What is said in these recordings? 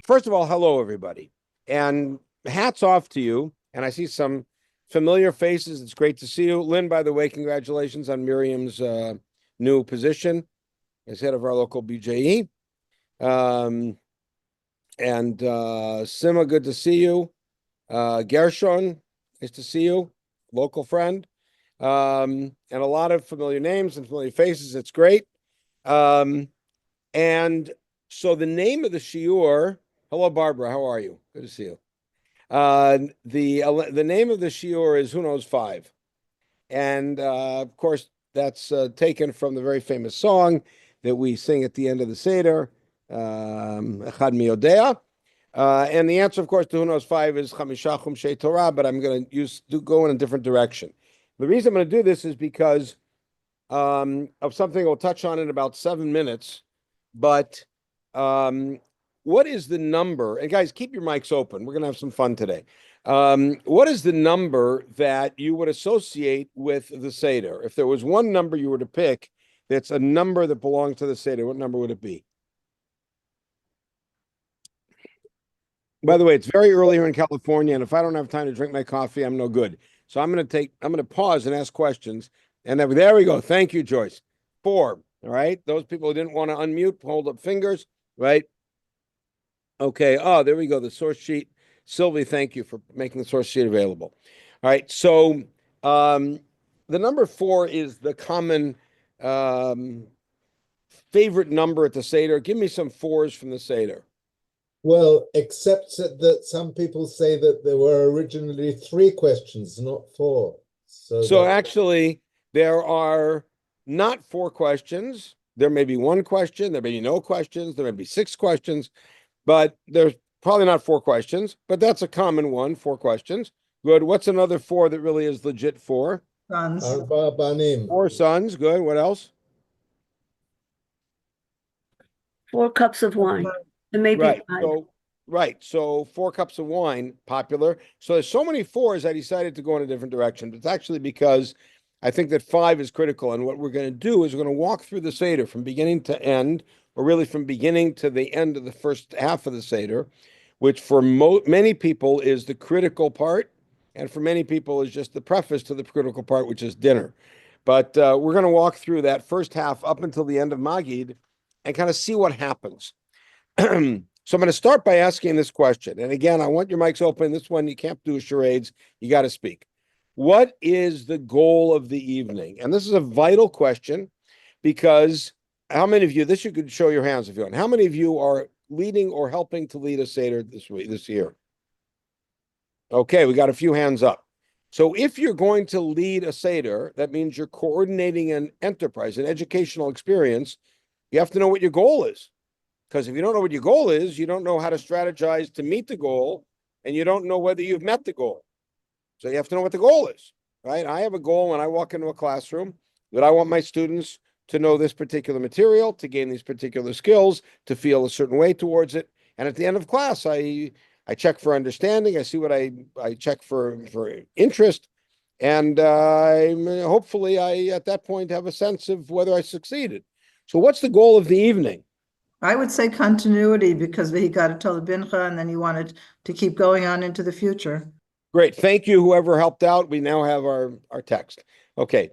First of all, hello, everybody. And hats off to you. And I see some familiar faces. It's great to see you. Lynn, by the way, congratulations on Miriam's new position as head of our local BJE. And Sima, good to see you. Gershon, nice to see you, local friend. And a lot of familiar names and familiar faces. It's great. And so the name of the shiur, hello, Barbara, how are you? Good to see you. The name of the shiur is Who Knows Five. And of course, that's taken from the very famous song that we sing at the end of the Seder, Echad Mi Yodea. And the answer, of course, to Who Knows Five is Chamisha Chumshei Torah, but I'm going to go in a different direction. The reason I'm going to do this is because of something we'll touch on in about 7 minutes. But what is the number? And guys, keep your mics open. We're going to have some fun today. What is the number that you would associate with the Seder? If there was one number you were to pick that's a number that belongs to the Seder, what number would it be? By the way, it's very early here in California, and if I don't have time to drink my coffee, I'm no good. So I'm going to pause and ask questions. And there we go. Thank you, Joyce. 4. All right. Those people who didn't want to unmute, hold up fingers, right? Okay. Oh, there we go. The source sheet. Sylvie, thank you for making the source sheet available. All right. So the number 4 is the common favorite number at the Seder. Give me some 4s from the Seder. Well, except that some people say that there were originally 3 questions, not 4. So actually, there are not 4 questions. There may be 1 question. There may be no questions. There may be 6 questions, but there's probably not 4 questions. But that's a common one, 4 questions. Good. What's another 4 that really is legit 4? Sons. 4 sons. Good. What else? 4 cups of wine. And maybe Right. 5. So 4 cups of wine, popular. So there's so many 4s, I decided to go in a different direction. But it's actually because I think that 5 is critical. And what we're going to do is we're going to walk through the Seder from beginning to end, or really from beginning to the end of the first half of the Seder, which for many people is the critical part. And for many people is just the preface to the critical part, which is dinner. But we're going to walk through that first half up until the end of Magid and kind of see what happens. So I'm going to start by asking this question. And again, I want your mics open. This one, you can't do charades. You got to speak. What is the goal of the evening? And this is a vital question because how many of you, this you could show your hands if you want. How many of you are leading or helping to lead a Seder this year? Okay, we got a few hands up. So if you're going to lead a Seder, that means you're coordinating an enterprise, an educational experience. You have to know what your goal is. Because if you don't know what your goal is, you don't know how to strategize to meet the goal, and you don't know whether you've met the goal. So you have to know what the goal is, right? I have a goal when I walk into a classroom that I want my students to know this particular material, to gain these particular skills, to feel a certain way towards it. And at the end of class, I check for understanding. I see what I check for interest. And hopefully I, at that point, have a sense of whether I succeeded. So what's the goal of the evening? I would say continuity because we got to tell the bincha and then you wanted to keep going on into the future. Great. Thank you, whoever helped out. We now have our text. Okay.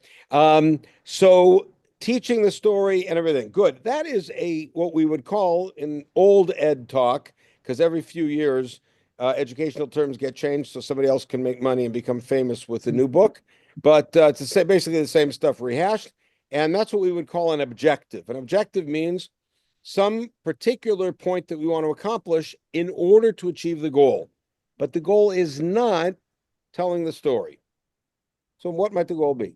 So teaching the story and everything. Good. That is what we would call in old ed talk, because every few years, educational terms get changed so somebody else can make money and become famous with a new book. But to say basically the same stuff rehashed. And that's what we would call an objective. An objective means some particular point that we want to accomplish in order to achieve the goal. But the goal is not telling the story. So what might the goal be?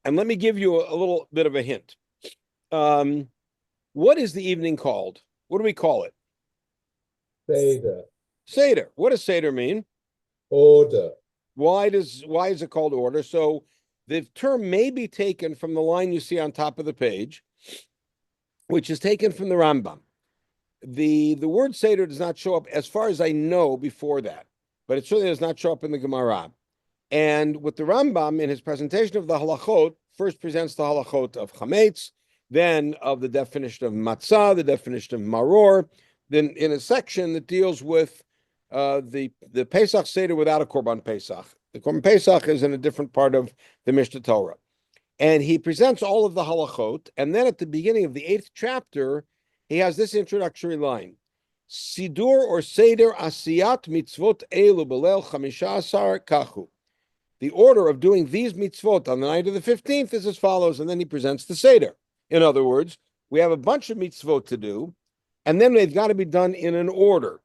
And let me give you a little bit of a hint. What is the evening called? What do we call it? Seder. Seder. What does Seder mean? Order. Why is it called order? So the term may be taken from the line you see on top of the page, which is taken from the Rambam. The word Seder does not show up, as far as I know, before that, but it certainly does not show up in the Gemara. And with the Rambam, in his presentation of the halachot, first presents the halachot of chametz, then of the definition of matzah, the definition of maror, then in a section that deals with the Pesach Seder without a Korban Pesach. The Korban Pesach is in a different part of the Mishnah Torah. And he presents all of the halachot, and then at the beginning of the 8th chapter, he has this introductory line. Sidur or Seder Asiyat Mitzvot Elu Belel Chamisha Asar Kachu. The order of doing these mitzvot on the night of the 15th is as follows, and then he presents the Seder. In other words, we have a bunch of mitzvot to do, and then they've got to be done in an order.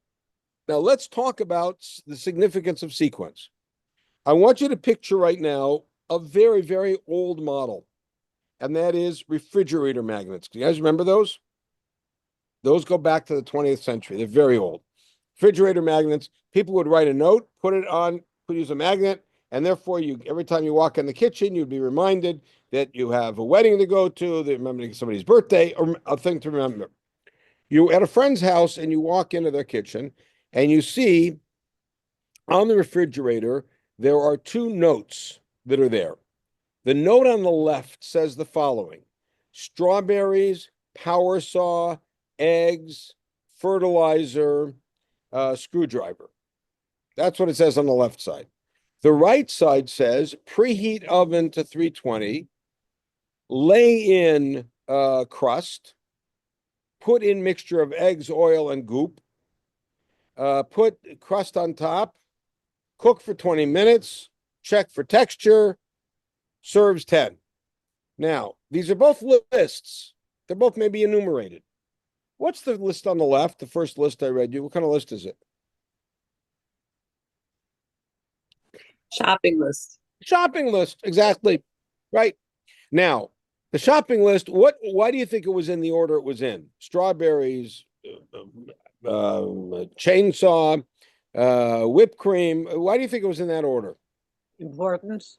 Now, let's talk about the significance of sequence. I want you to picture right now a very, very old model, and that is refrigerator magnets. Do you guys remember those? Those go back to the 20th century. They're very old. Refrigerator magnets, people would write a note, put it on, use a magnet, and therefore, every time you walk in the kitchen, you'd be reminded that you have a wedding to go to, that remembering somebody's birthday, or a thing to remember. You're at a friend's house, and you walk into their kitchen, and you see on the refrigerator, there are 2 notes that are there. The note on the left says the following: strawberries, power saw, eggs, fertilizer, screwdriver. That's what it says on the left side. The right side says preheat oven to 320, lay in crust, put in mixture of eggs, oil, and goop, put crust on top, cook for 20 minutes, check for texture, serves 10. Now, these are both lists. They're both maybe enumerated. What's the list on the left? The first list I read you. What kind of list is it? Shopping list. Shopping list, exactly. Right. Now, the shopping list, why do you think it was in the order it was in? Strawberries, chainsaw, whipped cream. Why do you think it was in that order? Importance.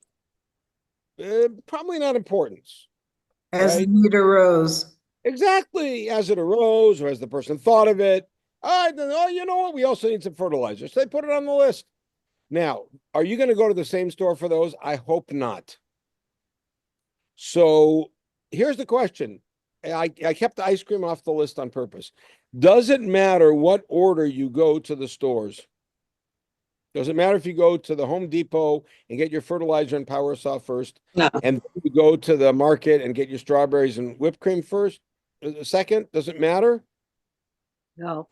Probably not importance. As Right? the need arose. Exactly. As it arose, or as the person thought of it. Oh, you know what? We also need some fertilizer. So they put it on the list. Now, are you going to go to the same store for those? I hope not. So here's the question. I kept the ice cream off the list on purpose. Does it matter what order you go to the stores? Does it matter if you go to the Home Depot and get your fertilizer and power saw first? No. And you go to the market and get your strawberries and whipped cream first? Second? Does it matter? No.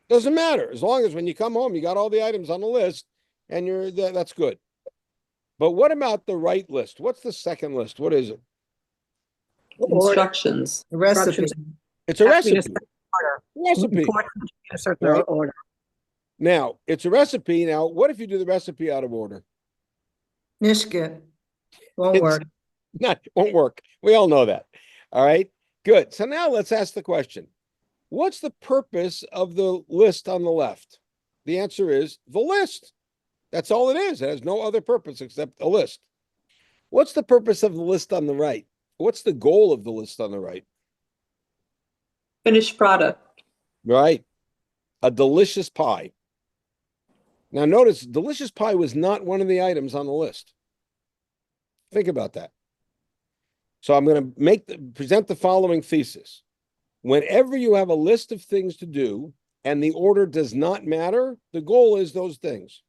Doesn't matter. As long as when you come home, you got all the items on the list and that's good. But what about the right list? What's the second list? What is it? Instructions. Recipe. It's a Has to be in a recipe. certain Recipe. Important to be in a certain Right. order. Now, it's a recipe. Now, what if you do the recipe out of order? Nishkit. Won't It's work. won't work. We all know that. All right. Good. So now let's ask the question. What's the purpose of the list on the left? The answer is the list. That's all it is. It has no other purpose except a list. What's the purpose of the list on the right? What's the goal of the list on the right? Finished product. Right. A delicious pie. Now notice, delicious pie was not one of the items on the list. Think about that. So I'm going to present the following thesis. Whenever you have a list of things to do and the order does not matter, the goal is those things.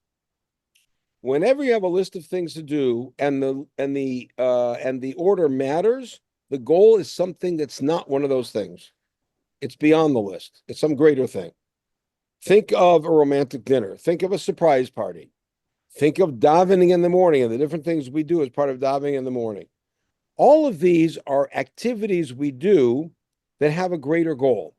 Whenever you have a list of things to do and the order matters, the goal is something that's not one of those things. It's beyond the list. It's some greater thing. Think of a romantic dinner. Think of a surprise party. Think of davening in the morning and the different things we do as part of davening in the morning. All of these are activities we do that have a greater goal.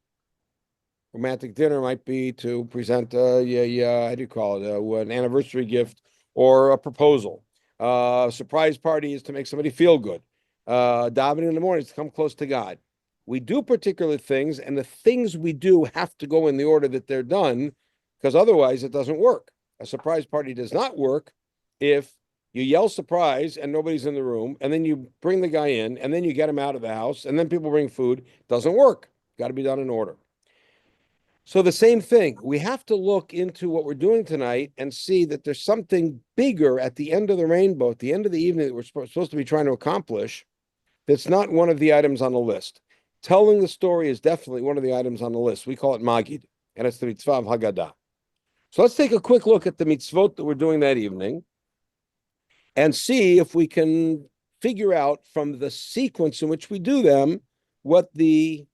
Romantic dinner might be to present how do you call it, an anniversary gift or a proposal. Surprise party is to make somebody feel good. Davening in the morning is to come close to God. We do particular things, and the things we do have to go in the order that they're done, because otherwise it doesn't work. A surprise party does not work if you yell surprise and nobody's in the room, and then you bring the guy in, and then you get him out of the house, and then people bring food. Doesn't work. Got to be done in order. So the same thing, we have to look into what we're doing tonight and see that there's something bigger at the end of the rainbow, at the end of the evening that we're supposed to be trying to accomplish, that's not one of the items on the list. telling the story is definitely one of the items on the list. We call it Magid, and it's the mitzvah of Haggadah. So let's take a quick look at the mitzvot that we're doing that evening and see if we can figure out from the sequence in which we do them what the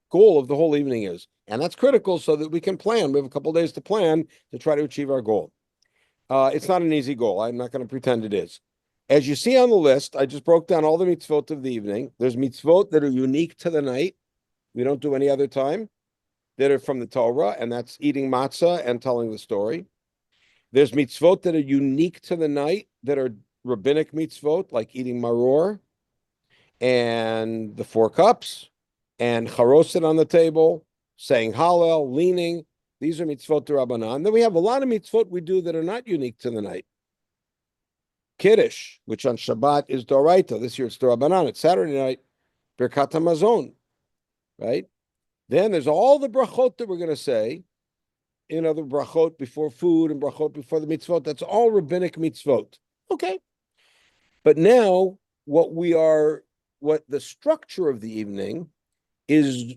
goal of the whole evening is. And that's critical so that we can plan. We have a couple of days to plan to try to achieve our goal. It's not an easy goal. I'm not going to pretend it is. As you see on the list, I just broke down all the mitzvot of the evening. There's mitzvot that are unique to the night. We don't do any other time. That are from the Torah, and that's eating matzah and telling the story. There's mitzvot that are unique to the night that are rabbinic mitzvot, like eating maror and the 4 cups and charoset on the table, saying Hallel, leaning. These are mitzvot d'Rabbanan. Then we have a lot of mitzvot we do that are not unique to the night. Kiddush, which on Shabbat is d'oraita. This year it's d'Rabbanan. It's Saturday night, Birkat HaMazon, right? Then there's all the brachot that we're going to say, the brachot before food and brachot before the mitzvot. That's all rabbinic mitzvot. Okay. But now what the structure of the evening is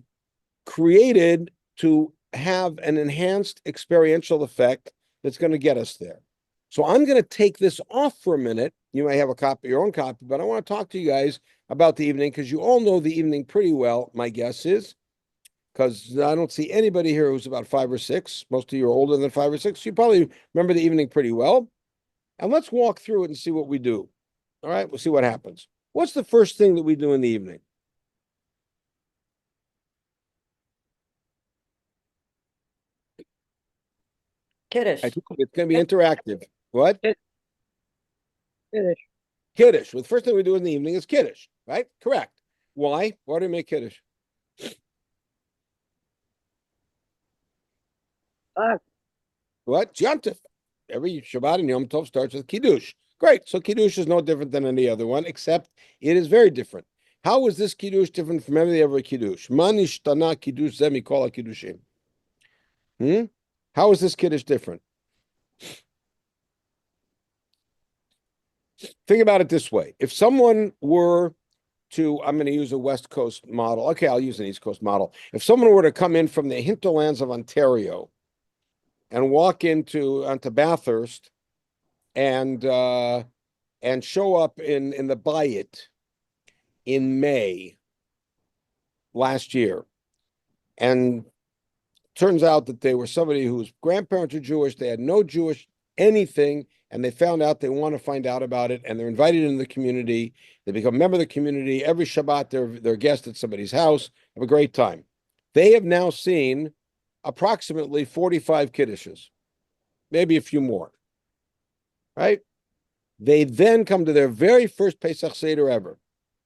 created to have an enhanced experiential effect that's going to get us there. So I'm going to take this off for a minute. You may have your own copy, but I want to talk to you guys about the evening because you all know the evening pretty well, my guess is, because I don't see anybody here who's about 5 or 6. Most of you are older than 5 or 6. You probably remember the evening pretty well. And let's walk through it and see what we do. All right, we'll see what happens. What's the first thing that we do in the evening? Kiddush. It's going to be interactive. What? Kiddush. Kiddush. Well, the first thing we do in the evening is Kiddush, right? Correct. Why? Why do we make Kiddush? What? Yom Tov. Every Shabbat and Yom Tov starts with Kiddush. Great. So Kiddush is no different than any other one, except it is very different. How is this Kiddush different from every other Kiddush? Man ishtana Kiddush ze mikol ha-Kiddushim. How is this Kiddush different? Think about it this way. If someone were to, I'm going to use a West Coast model. Okay, I'll use an East Coast model. If someone were to come in from the hinterlands of Ontario and walk onto Bathurst and show up in the Bayit in May last year, and turns out that they were somebody whose grandparents are Jewish, they had no Jewish anything, and they found out they want to find out about it, and they're invited into the community. They become a member of the community. Every Shabbat, they're guests at somebody's house, have a great time. They have now seen approximately 45 kiddushes, maybe a few more, right? They then come to their very first Pesach Seder ever,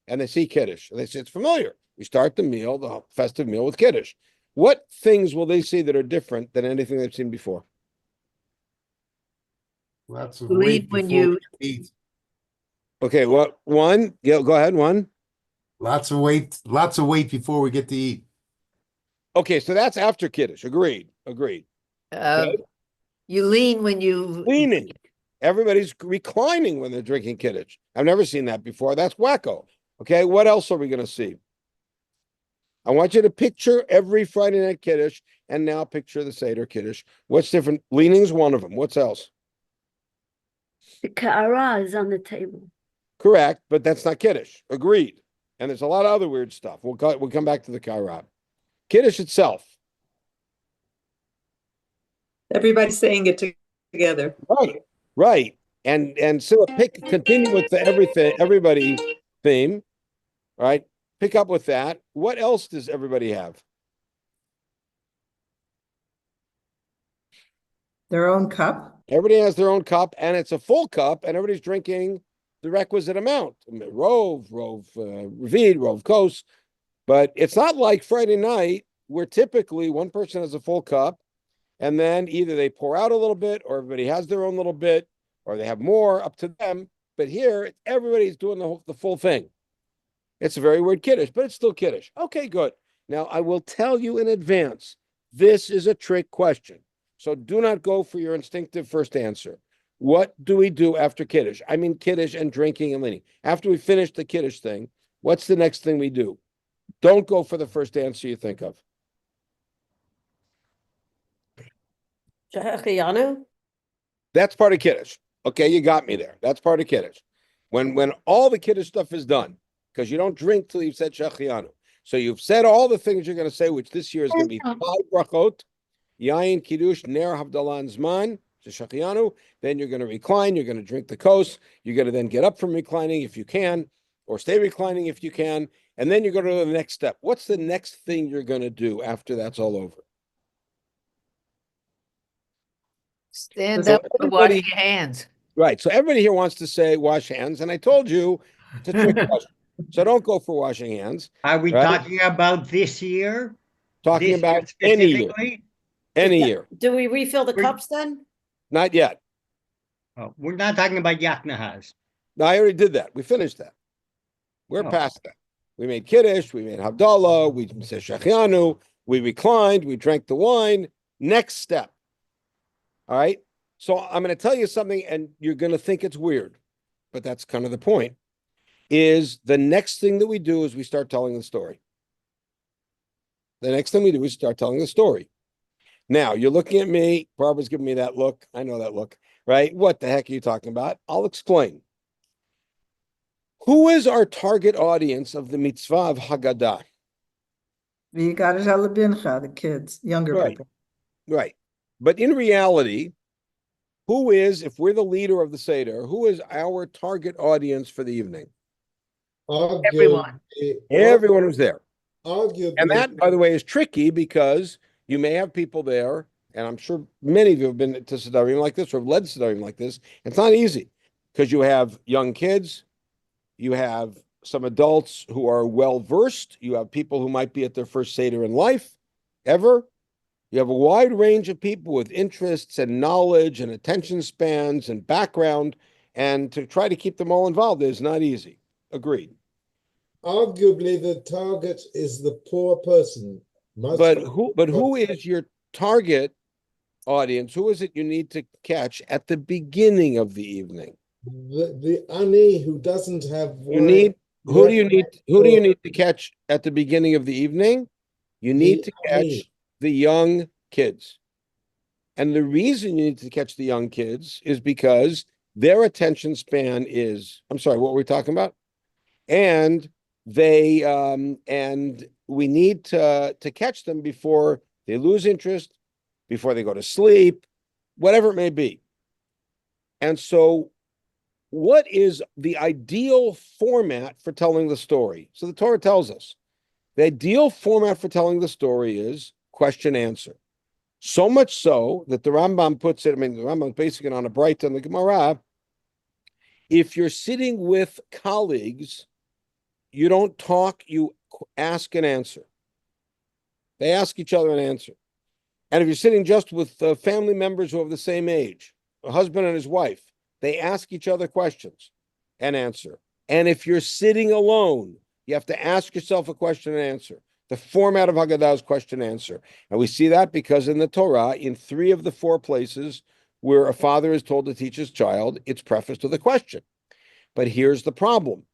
and they see kiddush. And they say, it's familiar. We start the festive meal with kiddush. What things will they see that are different than anything they've seen before? Lots of Lead weight when before you- we eat. Okay, what one? Yeah, go ahead. One. Lots of weight before we get to eat. Okay, so that's after kiddush. Agreed. You lean when you Leaning. Everybody's reclining when they're drinking kiddush. I've never seen that before. That's wacko. Okay, what else are we going to see? I want you to picture every Friday night kiddush and now picture the Seder kiddush. What's different? Leaning's one of them. What's else? the ka'ara is on the table. Correct, but that's not kiddush. Agreed. And there's a lot of other weird stuff. We'll come back to the kairab. Kiddush itself. Everybody's saying it together. Right. And so continue with the everybody theme. Right. Pick up with that. What else does everybody have? Their own cup? Everybody has their own cup, and it's a full cup, and everybody's drinking the requisite amount. Rove, Ravid, Rove Kos. But it's not like Friday night, where typically one person has a full cup, and then either they pour out a little bit, or everybody has their own little bit, or they have more, up to them. But here, everybody's doing the full thing. It's a very weird kiddush, but it's still kiddush. Okay, good. Now, I will tell you in advance, this is a trick question. So do not go for your instinctive first answer. What do we do after kiddush? I mean kiddush and drinking and leaning. After we finish the kiddush thing, what's the next thing we do? Don't go for the first answer you think of. Shechianu? That's part of Kiddush. Okay, you got me there. That's part of Kiddush. When all the Kiddush stuff is done, because you don't drink till you've said Shechianu. So you've said all the things you're going to say, which this year is going to be 5 brachot, Yain, Kiddush, Ner, Havdalah, and Zman, Shechianu. Then you're going to recline. You're going to drink the kos. You're going to then get up from reclining if you can, or stay reclining if you can. And then you go to the next step. What's the next thing you're going to do after that's all over? Stand So up and wash everybody- your hands. Right. So everybody here wants to say wash hands. And I told you it's a trick question. So don't go for washing hands. Are we Right? talking about this year? Talking This year about any year. specifically? Any year. Do we refill the We're- cups then? Not yet. Oh, we're not talking about Yaknahas. No, I already did that. We finished that. We're Oh. past that. We made Kiddush, we made Havdalah, we said Shechianu, we reclined, we drank the wine. Next step. All right. So I'm going to tell you something, and you're going to think it's weird, but that's kind of the point. Is the next thing that we do is we start telling the story. The next thing we do is start telling the story. Now, you're looking at me. Barbara's giving me that look. I know that look, right? What the heck are you talking about? I'll explain. Who is our target audience of the mitzvah of Haggadah? You got to tell the bincha, the kids, younger Right. people. Right. But in reality, who is, if we're the leader of the Seder, who is our target audience for the evening? Everyone. Everyone who's there. Arguably, And that, by the way, is tricky because you may have people there, and I'm sure many of you have been to Sedarim like this or have led Sedarim like this. It's not easy because you have young kids, you have some adults who are well versed, you have people who might be at their first Seder in life ever. You have a wide range of people with interests and knowledge and attention spans and background, and to try to keep them all involved is not easy. Agreed. arguably the target is the poor person. But who is your target audience? Who is it you need to catch at the beginning of the evening? The ani who doesn't have You need who do you Right. need to catch at the beginning of the evening? You need to catch ani. the young kids. And the reason you need to catch the young kids is because their attention span is, I'm sorry, what were we talking about? And and we need to catch them before they lose interest, before they go to sleep, whatever it may be. And so what is the ideal format for telling the story? So the Torah tells us the ideal format for telling the story is question answer. So much so that the Rambam puts it, I mean, the Rambam basically on a bright on the Gemara. If you're sitting with colleagues, you don't talk, you ask and answer. They ask each other and answer. And if you're sitting just with family members who have the same age, a husband and his wife, they ask each other questions and answer. And if you're sitting alone, you have to ask yourself a question and answer. The format of Haggadah is question answer. And we see that because in the Torah, in 3 of the 4 places where a father is told to teach his child, it's prefaced with a question. But here's the problem.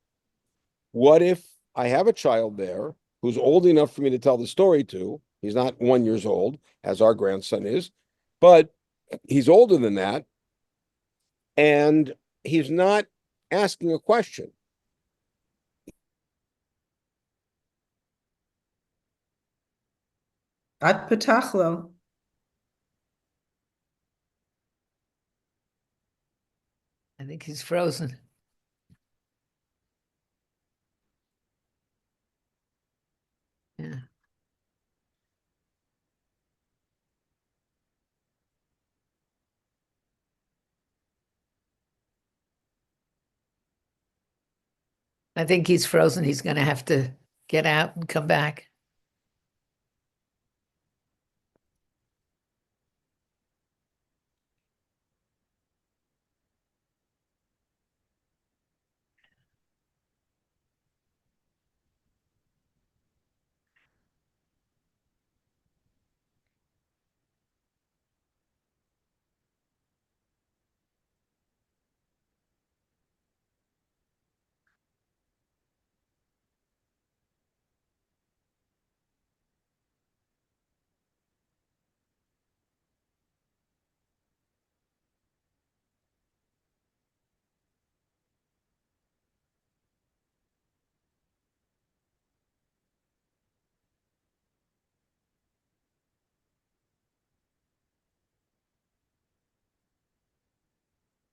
What if I have a child there who's old enough for me to tell the story to? He's not 1 year old, as our grandson is, but he's older than that. And he's not asking a question. At petachlo. I think he's frozen. Yeah. I think he's frozen. He's going to have to get out and come back.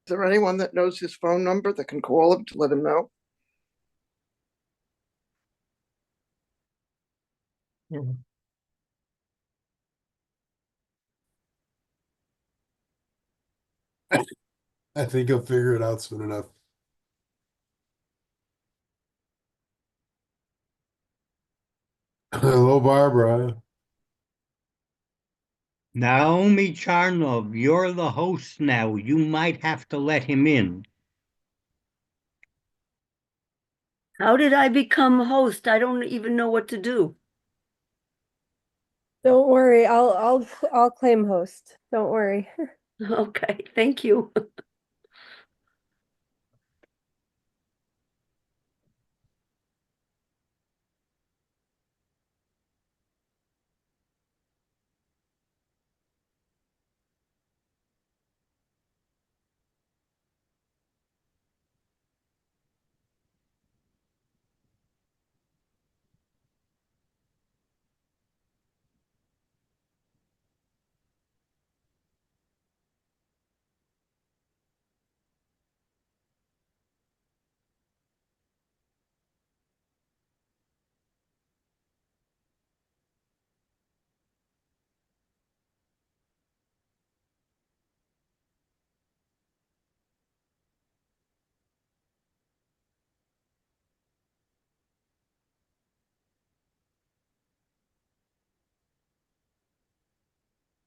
there anyone that knows his phone number that can call him to let him know? I think he'll figure it out soon enough. Hello, Barbara. Naomi Charnov, you're the host now. You might have to let him in. How did I become host? I don't even know what to do. Don't worry, I'll claim host. Don't worry. Okay, thank you.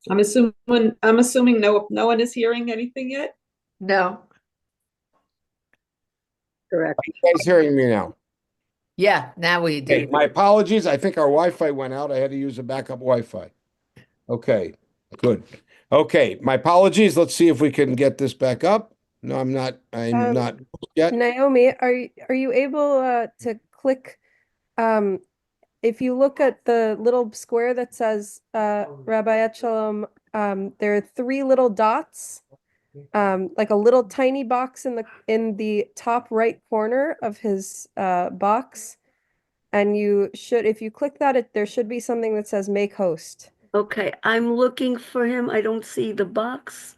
I'm assuming no one is hearing anything yet? No, Correct. You guys hearing me now? yeah, now we Okay, do. my apologies. I think our Wi-Fi went out. I had to use a backup Wi-Fi. Okay, good. Okay, my apologies. Let's see if we can get this back up. No, I'm Um, not yet. Naomi, are you able to click if you look at the little square that says Rabbi Etshalom, there are three little dots, like a little tiny box in the top right corner of his box. And you should, if you click that, there should be something that says make host. Okay, I'm looking for him. I don't see the box.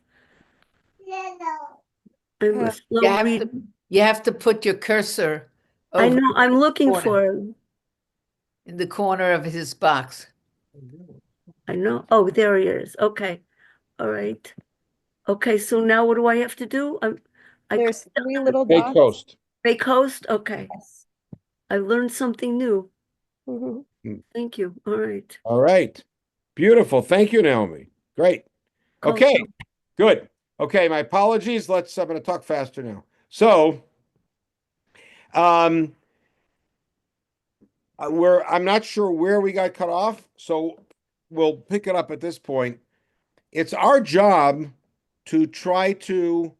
I'm a Uh, slow You have read. to, you have to put your cursor I over know, I'm looking corner. for him. in the corner of his box. I know. Oh, there he is. Okay. All right. Okay, so now what do I have to do? I There's three little Make dots. host. make host? Okay. Yes. I learned something new. Mhm. Thank you. All right. All right. Beautiful. Thank you, Naomi. Great. Call Okay, some- good. Okay, my apologies. I'm going to talk faster now. So, um, I'm not sure where we got cut off, so we'll pick it up at this point. It's our job to try to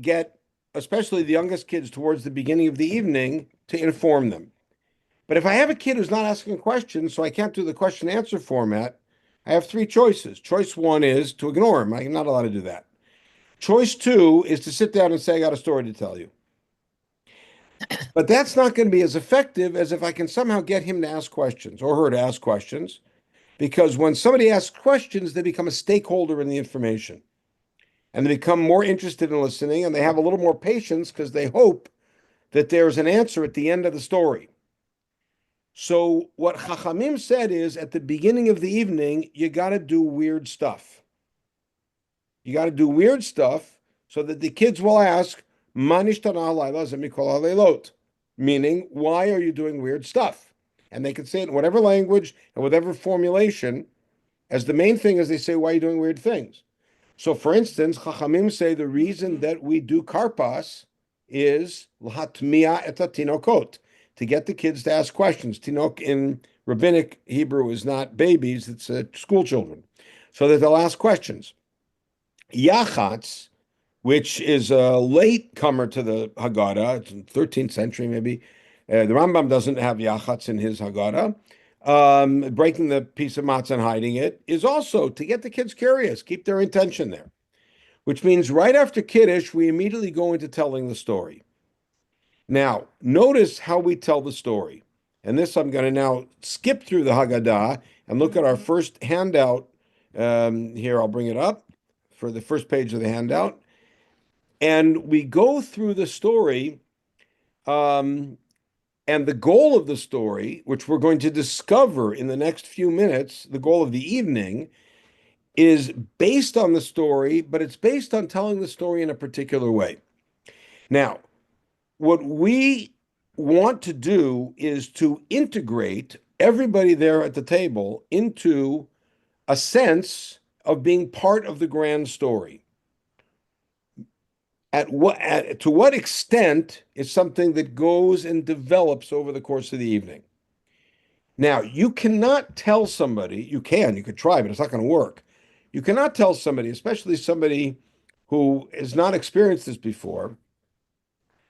get, especially the youngest kids, towards the beginning of the evening to inform them. But if I have a kid who's not asking questions, so I can't do the question answer format, I have three choices. Choice one is to ignore him. I'm not allowed to do that. Choice two is to sit down and say, I got a story to tell you. But that's not going to be as effective as if I can somehow get him to ask questions or her to ask questions. Because when somebody asks questions, they become a stakeholder in the information and they become more interested in listening and they have a little more patience because they hope that there's an answer at the end of the story. So what Chachamim said is at the beginning of the evening, you got to do weird stuff. You got to do weird stuff so that the kids will ask, meaning, why are you doing weird stuff? And they can say it in whatever language and whatever formulation, as the main thing is they say, why are you doing weird things? So, for instance, Chachamim say the reason that we do karpas is l'hatmiya et tinokot, to get the kids to ask questions. Tinok in rabbinic Hebrew is not babies, it's school children, so that they'll ask questions. Yachatz, which is a late comer to the Haggadah, it's in the 13th century maybe. The Rambam doesn't have Yachatz in his Haggadah. Breaking the piece of matzah and hiding it is also to get the kids curious, keep their intention there, which means right after Kiddush, we immediately go into telling the story. Now, notice how we tell the story. And this, I'm going to now skip through the Haggadah and look at our first handout. Here, I'll bring it up for the first page of the handout. And we go through the story, and the goal of the story, which we're going to discover in the next few minutes, the goal of the evening, is based on the story, but it's based on telling the story in a particular way. Now, what we want to do is to integrate everybody there at the table into a sense of being part of the grand story. To what extent is something that goes and develops over the course of the evening. Now, you cannot tell somebody, you could try, but it's not going to work. You cannot tell somebody, especially somebody who has not experienced this before,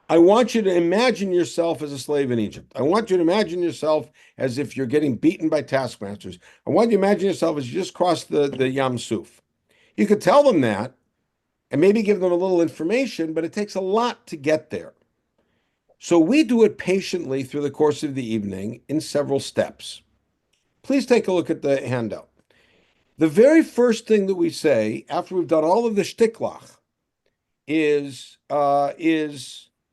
I want you to imagine yourself as a slave in Egypt. I want you to imagine yourself as if you're getting beaten by taskmasters. I want you to imagine yourself as you just crossed the Yam Suf. You could tell them that and maybe give them a little information, but it takes a lot to get there. So we do it patiently through the course of the evening in several steps. Please take a look at the handout. The very first thing that we say after we've done all of the shtiklach is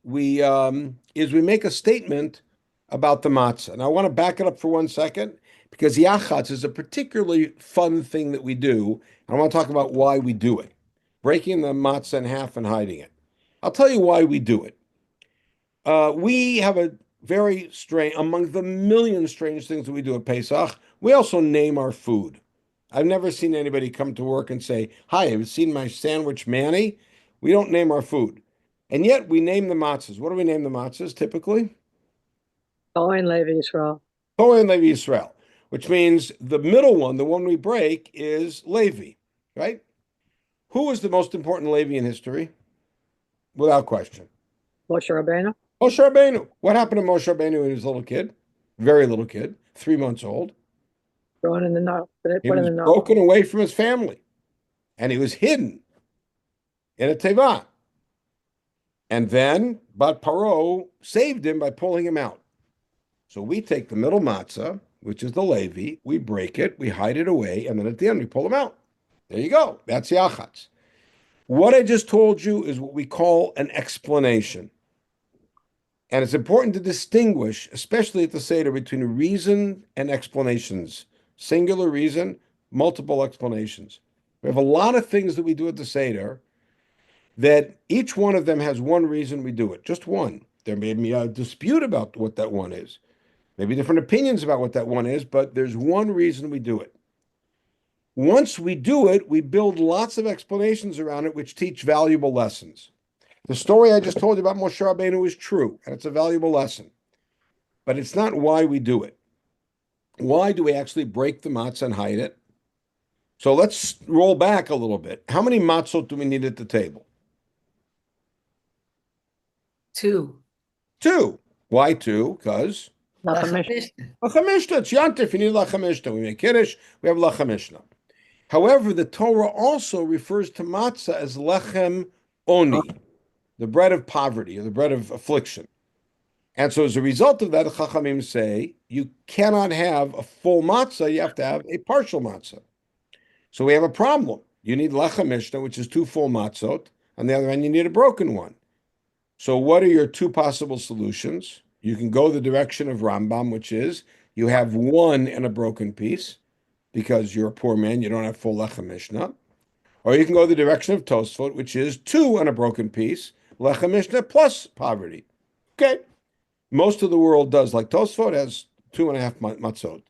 we make a statement about the matzah. And I want to back it up for 1 second because yachatz is a particularly fun thing that we do. And I want to talk about why we do it, breaking the matzah in half and hiding it. I'll tell you why we do it. We have a very strange, among the million strange things that we do at Pesach, we also name our food. I've never seen anybody come to work and say, "Hi, have you seen my sandwich Manny?" We don't name our food. And yet we name the matzahs. What do we name the matzahs typically? Cohen Levi Yisrael. Cohen Levi Yisrael, which means the middle one, the one we break, is Levi, right? Who is the most important Levi in history? Without question. Moshe Rabbeinu. Moshe Rabbeinu. What happened to Moshe Rabbeinu when he was a little kid? Very little kid, 3 months old. Thrown in the Nile. He was broken away from his family. And he was hidden in a teva. And then Bat Paro saved him by pulling him out. So we take the middle matzah, which is the Levi, we break it, we hide it away, and then at the end we pull him out. There you go. That's yachatz. What I just told you is what we call an explanation. And it's important to distinguish, especially at the Seder, between reason and explanations. Singular reason, multiple explanations. We have a lot of things that we do at the Seder that each one of them has one reason we do it, just one. There may be a dispute about what that one is. Maybe different opinions about what that one is, but there's one reason we do it. Once we do it, we build lots of explanations around it, which teach valuable lessons. The story I just told you about Moshe Rabbeinu is true, and it's a valuable lesson. But it's not why we do it. Why do we actually break the matzah and hide it? So let's roll back a little bit. How many matzot do we need at the table? 2. 2. Why 2? Because Lachamishna. Lachamishna. It's Yantif. You need Lachamishna. We make Kiddush. We have Lachamishna. However, the Torah also refers to matzah as Lechem Oni, the bread of poverty or the bread of affliction. And so as a result of that, the Chachamim say, you cannot have a full matzah, you have to have a partial matzah. So we have a problem. You need Lechem Mishnah, which is 2 full matzot. On the other hand, you need a broken one. So what are your 2 possible solutions? You can go the direction of Rambam, which is you have 1 and a broken piece, because you're a poor man, you don't have full Lechem Mishnah. Or you can go the direction of Tosfot, which is 2 and a broken piece, Lechem Mishnah plus poverty. Okay. Most of the world does, like Tosfot has 2.5 matzot.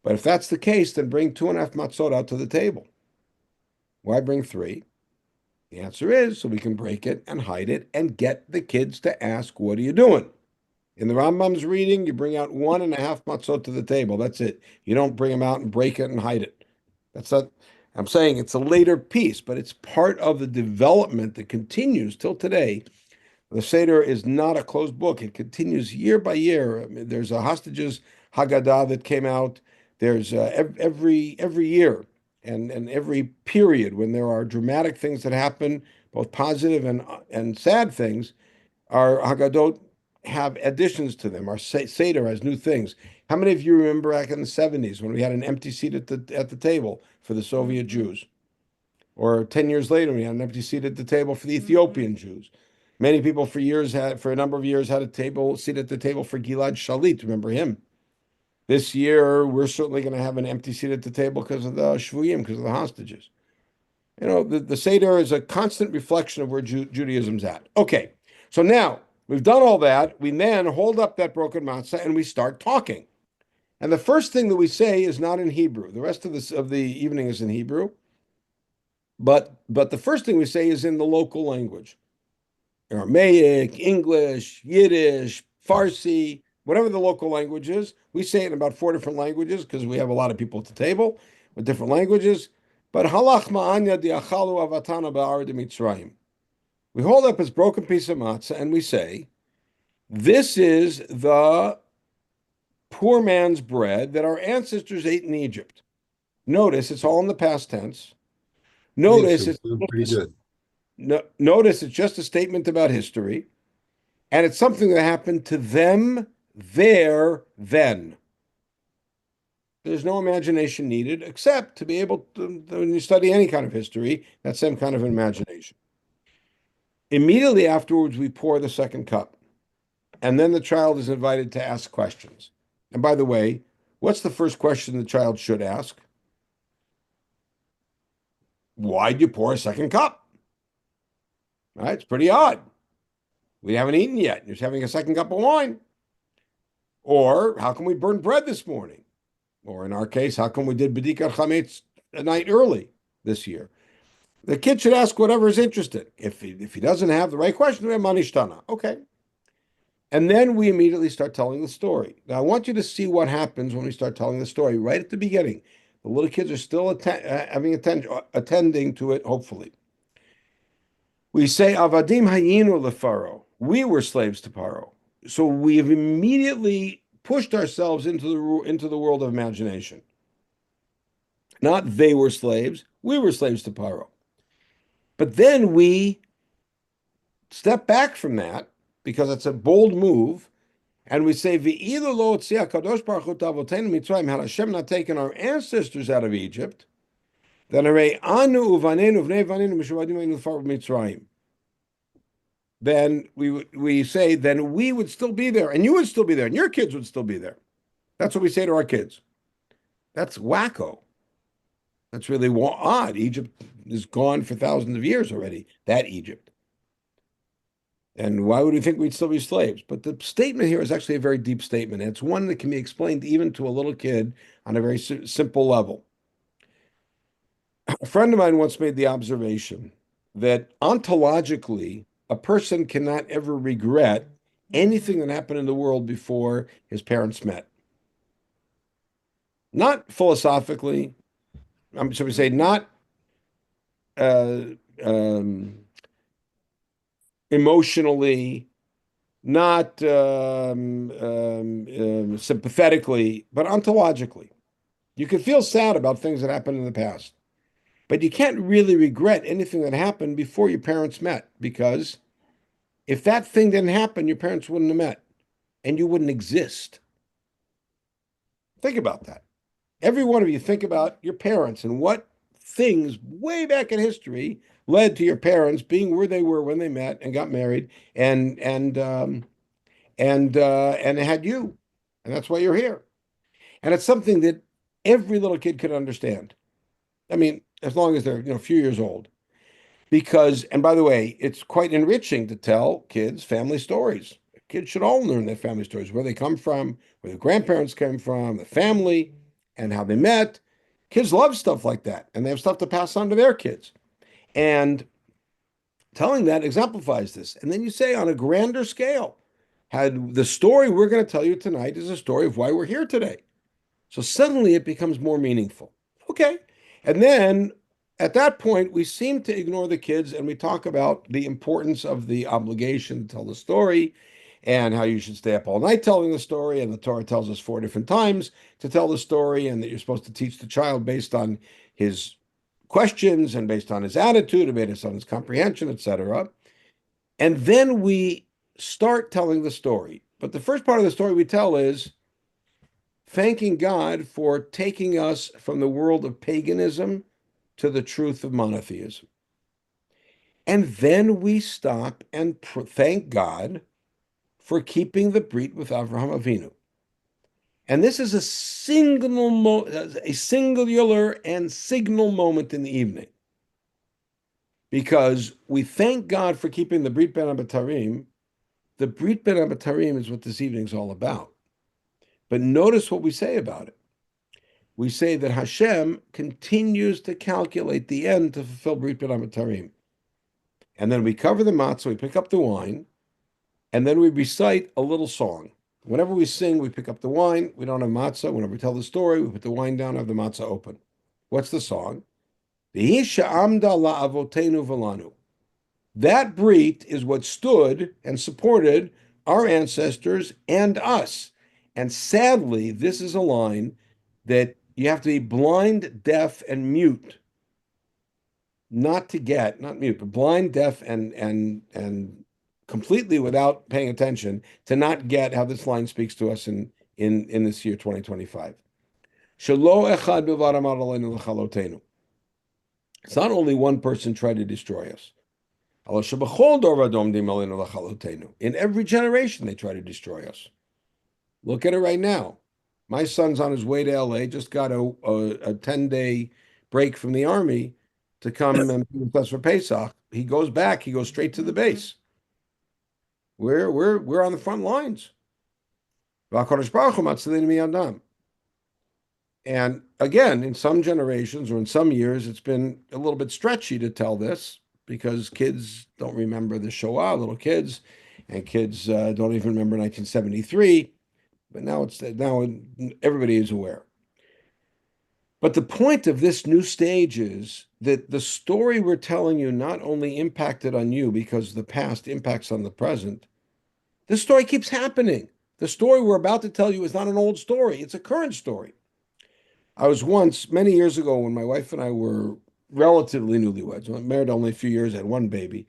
But if that's the case, then bring 2.5 matzot out to the table. Why bring 3? The answer is so we can break it and hide it and get the kids to ask, what are you doing? In the Rambam's reading, you bring out 1.5 matzot to the table. That's it. You don't bring them out and break it and hide it. That's not, I'm saying it's a later piece, but it's part of the development that continues till today. The Seder is not a closed book. It continues year by year. I mean, there's a hostages Haggadah that came out. There's every year and every period when there are dramatic things that happen, both positive and sad things, our Haggadot have additions to them. Our Seder has new things. How many of you remember back in the 70s when we had an empty seat at the table for the Soviet Jews? Or 10 years later, we had an empty seat at the table for the Ethiopian Jews. Many people for a number of years, had a seat at the table for Gilad Shalit. Remember him? This year, we're certainly going to have an empty seat at the table because of the Shvuyim, because of the hostages. You know, the Seder is a constant reflection of where Judaism's at. Okay, so now we've done all that. We then hold up that broken matzah and we start talking. And the first thing that we say is not in Hebrew. The rest of the evening is in Hebrew. But the first thing we say is in the local language. Aramaic, English, Yiddish, Farsi, whatever the local language is. We say it in about 4 different languages because we have a lot of people at the table with different languages. But halach ma'anya diachalu avatana ba'ar de Mitzrayim. We hold up this broken piece of matzah and we say, this is the poor man's bread that our ancestors ate in Egypt. Notice it's all in the past tense. Notice it's pretty good. Notice it's just a statement about history, and it's something that happened to them there then. There's no imagination needed, except to be able to, when you study any kind of history, that same kind of imagination. Immediately afterwards, we pour the second cup, and then the child is invited to ask questions. And by the way, what's the first question the child should ask? Why'd you pour a second cup? Right? It's pretty odd. We haven't eaten yet. You're just having a second cup of wine. Or how come we burned bread this morning? Or in our case, how come we did B'dikat Chametz a night early this year? The kid should ask whatever is interested. If he doesn't have the right question, we have manishtana. Okay. And then we immediately start telling the story. Now, I want you to see what happens when we start telling the story right at the beginning. The little kids are still attending to it, hopefully. We say, Avadim hayinu lefaro. We were slaves to Paro. So we've immediately pushed ourselves into the world of imagination. Not they were slaves, we were slaves to Paro. But then we step back from that, because it's a bold move, and we say, V'ilu lo tzia kadosh baruch hu t'avotenu Mitzrayim, had Hashem not taken our ancestors out of Egypt, then arei anu uvanenu vnei vanenu mishuvadim haynu lefaro Mitzrayim. Then we say, then we would still be there, and you would still be there, and your kids would still be there. That's what we say to our kids. That's wacko. That's really odd. Egypt is gone for thousands of years already, that Egypt. And why would we think we'd still be slaves? But the statement here is actually a very deep statement. It's one that can be explained even to a little kid on a very simple level. A friend of mine once made the observation that ontologically, a person cannot ever regret anything that happened in the world before his parents met. Not philosophically, should we say, not emotionally, not sympathetically, but ontologically. You can feel sad about things that happened in the past, but you can't really regret anything that happened before your parents met, because if that thing didn't happen, your parents wouldn't have met, and you wouldn't exist. Think about that. Every one of you think about your parents and what things way back in history led to your parents being where they were when they met and got married and had you, and that's why you're here. And it's something that every little kid could understand. I mean, as long as they're a few years old, because, and by the way, it's quite enriching to tell kids family stories. Kids should all learn their family stories, where they come from, where the grandparents came from, the family, and how they met. Kids love stuff like that, and they have stuff to pass on to their kids. And telling that exemplifies this. And then you say, on a grander scale, the story we're going to tell you tonight is a story of why we're here today. So suddenly it becomes more meaningful. Okay. And then at that point, we seem to ignore the kids, and we talk about the importance of the obligation to tell the story, and how you should stay up all night telling the story. And the Torah tells us 4 different times to tell the story, and that you're supposed to teach the child based on his questions and based on his attitude and based on his comprehension, etc. And then we start telling the story. But the first part of the story we tell is thanking God for taking us from the world of paganism to the truth of monotheism. And then we stop and thank God for keeping the brit with Avraham Avinu. And this is a singular and signal moment in the evening, because we thank God for keeping the Brit Ben Abatarim. The Brit Ben Abatarim is what this evening is all about. But notice what we say about it. We say that Hashem continues to calculate the end to fulfill Brit Ben Abatarim. And then we cover the matzah, we pick up the wine, and then we recite a little song. Whenever we sing, we pick up the wine. We don't have matzah. Whenever we tell the story, we put the wine down, have the matzah open. What's the song? That brit is what stood and supported our ancestors and us. And sadly, this is a line that you have to be blind, deaf, and mute. Not mute, but blind, deaf, and completely without paying attention to not get how this line speaks to us in this year 2025. It's not only one person tried to destroy us. In every generation, they try to destroy us. Look at it right now. My son's on his way to LA, just got a 10-day break from the army to come and be with us for Pesach. He goes back, he goes straight to the base. We're on the front lines. And again, in some generations or in some years, it's been a little bit stretchy to tell this because kids don't remember the Shoah, little kids, and kids don't even remember 1973. But now everybody is aware. But the point of this new stage is that the story we're telling you not only impacted on you because the past impacts on the present. This story keeps happening. The story we're about to tell you is not an old story. It's a current story. I was once, many years ago, when my wife and I were relatively newlyweds, married only a few years, had one baby,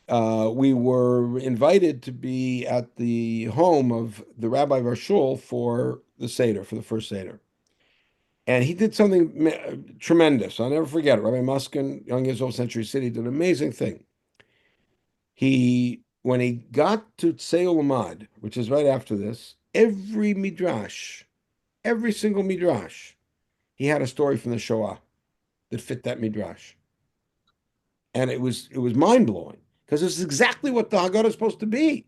we were invited to be at the home of the Rabbi of our shul for the Seder, for the first Seder. And he did something tremendous. I'll never forget it. Rabbi Muskin, Young Israel Century City, did an amazing thing. When he got to Tzei Ulamad, which is right after this, every midrash, every single midrash, he had a story from the Shoah that fit that midrash. And it was mind-blowing, because this is exactly what the Haggadah is supposed to be.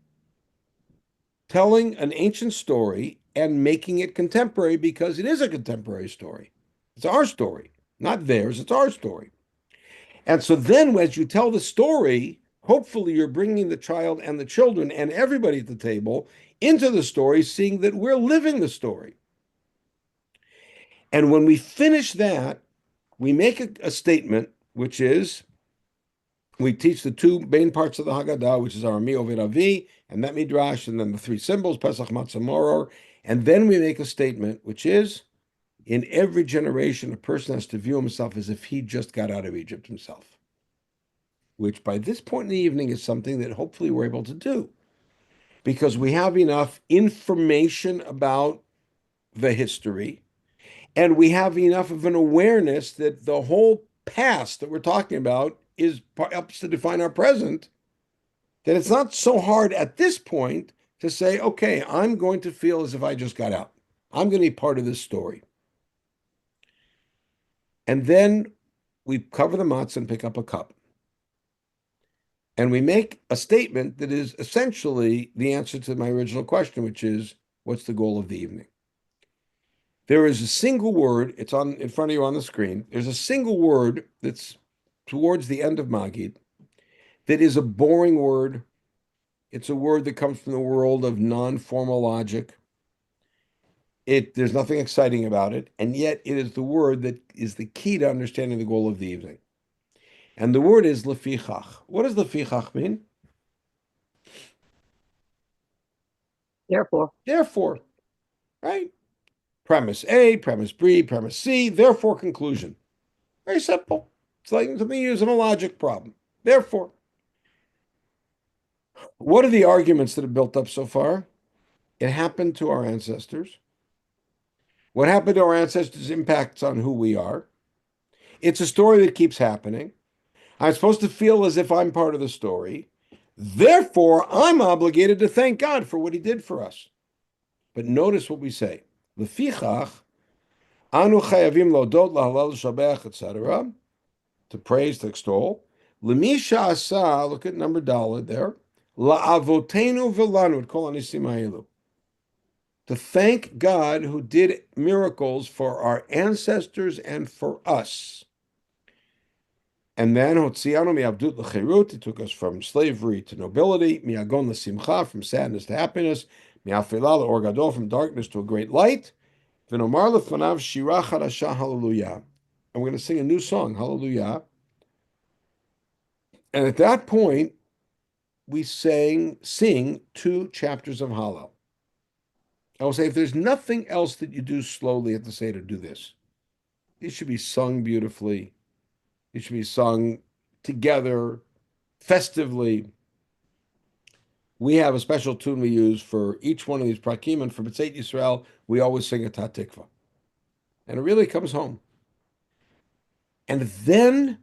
Telling an ancient story and making it contemporary, because it is a contemporary story. It's our story, not theirs, it's our story. And so then as you tell the story, hopefully you're bringing the child and the children and everybody at the table into the story, seeing that we're living the story. And when we finish that, we make a statement, which is, we teach the two main parts of the Haggadah, which is our Mi Oved Avi, and that Midrash, and then the three symbols, Pesach, Matzah, Moror. And then we make a statement, which is, in every generation, a person has to view himself as if he just got out of Egypt himself. Which by this point in the evening is something that hopefully we're able to do. Because we have enough information about the history, and we have enough of an awareness that the whole past that we're talking about helps to define our present, that it's not so hard at this point to say, okay, I'm going to feel as if I just got out. I'm going to be part of this story. And then we cover the matzah and pick up a cup. And we make a statement that is essentially the answer to my original question, which is, what's the goal of the evening? There is a single word, it's in front of you on the screen. There's a single word that's towards the end of Magid that is a boring word. It's a word that comes from the world of non-formal logic. There's nothing exciting about it, and yet it is the word that is the key to understanding the goal of the evening. And the word is lefichach. What does lefichach mean? Therefore, right? Premise A, premise B, premise C, therefore conclusion. Very simple. It's like something using a logic problem. Therefore. What are the arguments that have built up so far? It happened to our ancestors. What happened to our ancestors impacts on who we are. It's a story that keeps happening. I'm supposed to feel as if I'm part of the story. Therefore, I'm obligated to thank God for what he did for us. But notice what we say. Lefichach, anu chayavim lodot lahalal shabach, etc. To praise, to extol. Lemisha asa, look at number dollar there. La'avotenu v'lanu, kol anisim ha'elu. To thank God who did miracles for our ancestors and for us. And then Hotzianu mi'avdut l'cherut, he took us from slavery to nobility, mi'agon l'simcha, from sadness to happiness, mi'afela l'or gadol, from darkness to a great light, v'nomar l'fanav shira chadasha, hallelujah. And we're going to sing a new song, hallelujah. And at that point, we sing 2 chapters of Hallel. I will say, if there's nothing else that you do slowly at the Seder, do this. It should be sung beautifully. It should be sung together, festively. We have a special tune we use for each one of these prakim, and for B'tzeit Yisrael, we always sing a Tatikva. And it really comes home. And then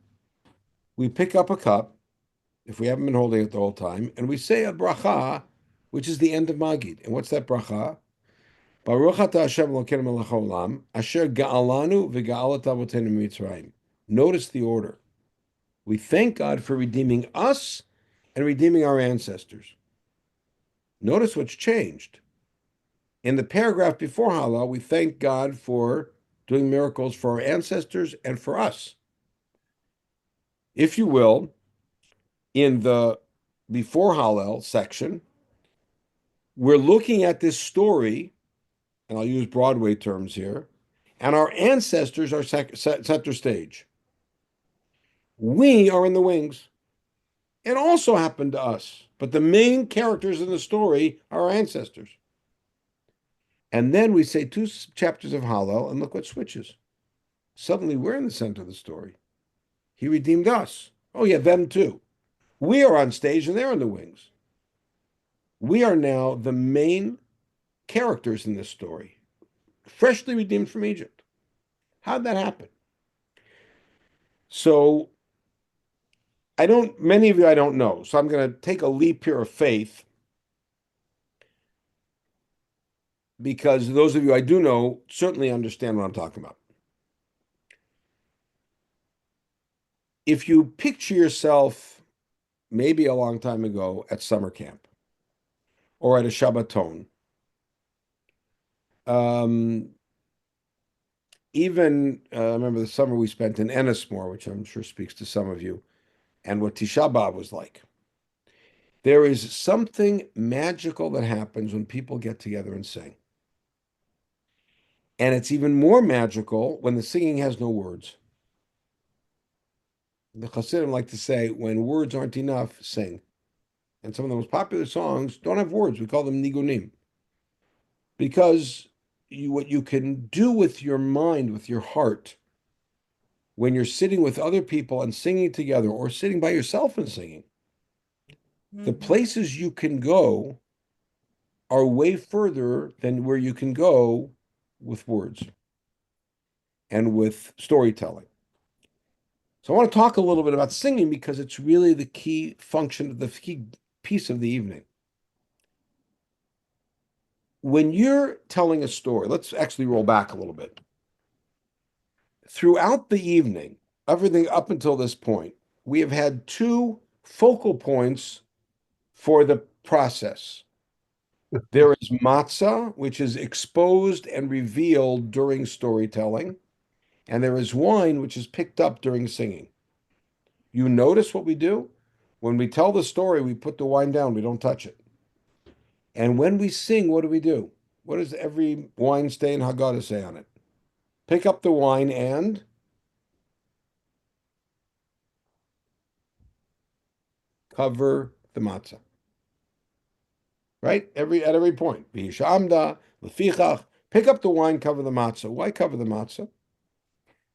we pick up a cup, if we haven't been holding it the whole time, and we say a bracha, which is the end of Magid. And what's that bracha? Baruch atah Hashem Elokeinu melech haolam, asher ga'alanu v'ga'alat avotenu mitzrayim. Notice the order. We thank God for redeeming us and redeeming our ancestors. Notice what's changed. In the paragraph before Hallel, we thank God for doing miracles for our ancestors and for us. If you will, in the before Hallel section, we're looking at this story, and I'll use Broadway terms here, and our ancestors are center stage. We are in the wings. It also happened to us, but the main characters in the story are our ancestors. And then we say 2 chapters of Hallel, and look what switches. Suddenly we're in the center of the story. He redeemed us. Oh yeah, them too. We are on stage and they're in the wings. We are now the main characters in this story, freshly redeemed from Egypt. How'd that happen? So many of you I don't know, so I'm going to take a leap here of faith, because those of you I do know certainly understand what I'm talking about. If you picture yourself maybe a long time ago at summer camp or at a Shabbaton, even I remember the summer we spent in Ennismore, which I'm sure speaks to some of you, and what Tisha B'Av was like. There is something magical that happens when people get together and sing. And it's even more magical when the singing has no words. The Hasidim like to say, when words aren't enough, sing. And some of the most popular songs don't have words. We call them nigunim. Because what you can do with your mind, with your heart, when you're sitting with other people and singing together, or sitting by yourself and singing, the places you can go are way further than where you can go with words and with storytelling. So I want to talk a little bit about singing, because it's really the key function, the key piece of the evening. When you're telling a story, let's actually roll back a little bit. Throughout the evening, everything up until this point, we have had 2 focal points for the process. There is matzah, which is exposed and revealed during storytelling, and there is wine, which is picked up during singing. You notice what we do? When we tell the story, we put the wine down, we don't touch it. And when we sing, what do? What does every wine stay in Haggadah say on it? Pick up the wine and cover the matzah. Right? At every point. V'hishamda, lefichach, pick up the wine, cover the matzah. Why cover the matzah?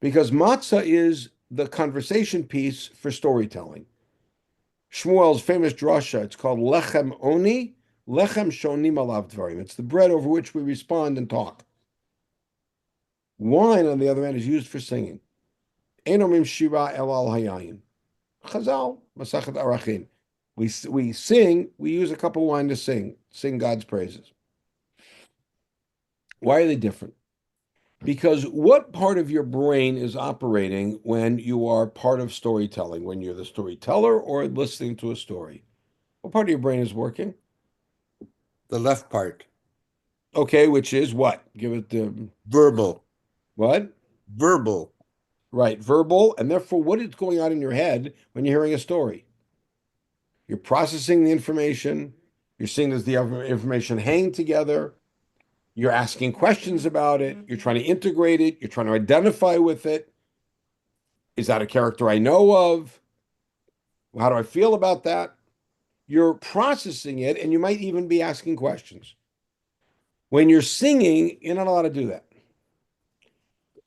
Because matzah is the conversation piece for storytelling. Shmuel's famous drasha, it's called lechem oni, lechem shonim alav dvarim. It's the bread over which we respond and talk. Wine, on the other hand, is used for singing. Ein omrim shira el al hayayin. Chazal, Masachet Arachin. We sing, we use a cup of wine to sing God's praises. Why are they different? Because what part of your brain is operating when you are part of storytelling, when you're the storyteller or listening to a story? What part of your brain is working? The left part, Okay, which is what? Give it the verbal, what? verbal. Right, verbal. And therefore, what is going on in your head when you're hearing a story? You're processing the information. You're seeing does the information hang together. You're asking questions about it. You're trying to integrate it. You're trying to identify with it. Is that a character I know of? How do I feel about that? You're processing it, and you might even be asking questions. When you're singing, you're not allowed to do that.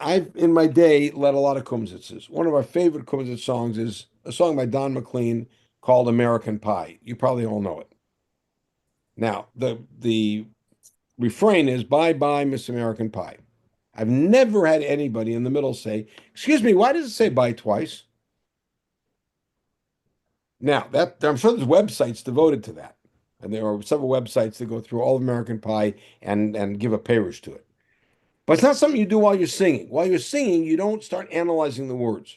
I've, in my day, led a lot of kumsitzes. One of our favorite kumsitz songs is a song by Don McLean called American Pie. You probably all know it. Now, the refrain is "Bye bye, Miss American Pie." I've never had anybody in the middle say, "Excuse me, why does it say bye twice?" Now, that I'm sure there's websites devoted to that, and there are several websites that go through all of American Pie and give a parish to it. But it's not something you do while you're singing. While you're singing, you don't start analyzing the words.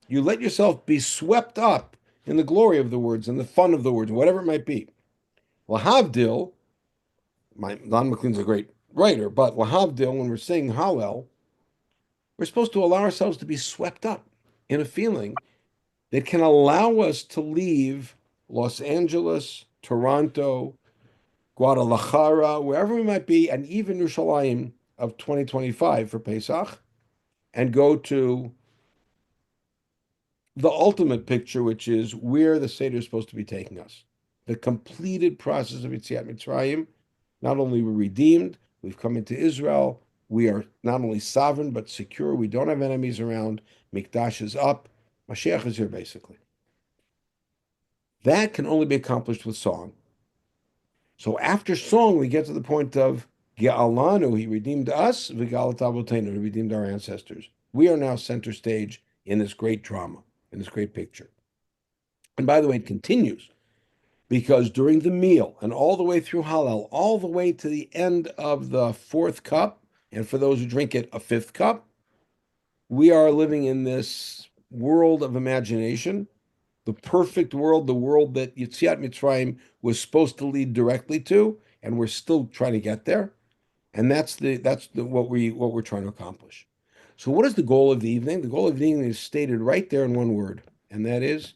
You let yourself be swept up in the glory of the words and the fun of the words, whatever it might be. Lahavdil, Don McLean's a great writer, but Lahavdil, when we're singing Hallel, we're supposed to allow ourselves to be swept up in a feeling that can allow us to leave Los Angeles, Toronto, Guadalajara, wherever we might be, and even Yerushalayim of 2025 for Pesach, and go to the ultimate picture, which is where the Seder is supposed to be taking us. The completed process of Yetziat Mitzrayim. Not only we're redeemed, we've come into Israel, we are not only sovereign, but secure. We don't have enemies around. Mikdash is up. Mashiach is here, basically. That can only be accomplished with song. So after song, we get to the point of Ge'alanu, he redeemed us, V'galat Avotenu, he redeemed our ancestors. We are now center stage in this great drama, in this great picture. And by the way, it continues, because during the meal and all the way through Hallel, all the way to the end of the fourth cup, and for those who drink it, a fifth cup, we are living in this world of imagination, the perfect world, the world that Yetziat Mitzrayim was supposed to lead directly to, and we're still trying to get there. And that's what we're trying to accomplish. So what is the goal of the evening? The goal of the evening is stated right there in one word, and that is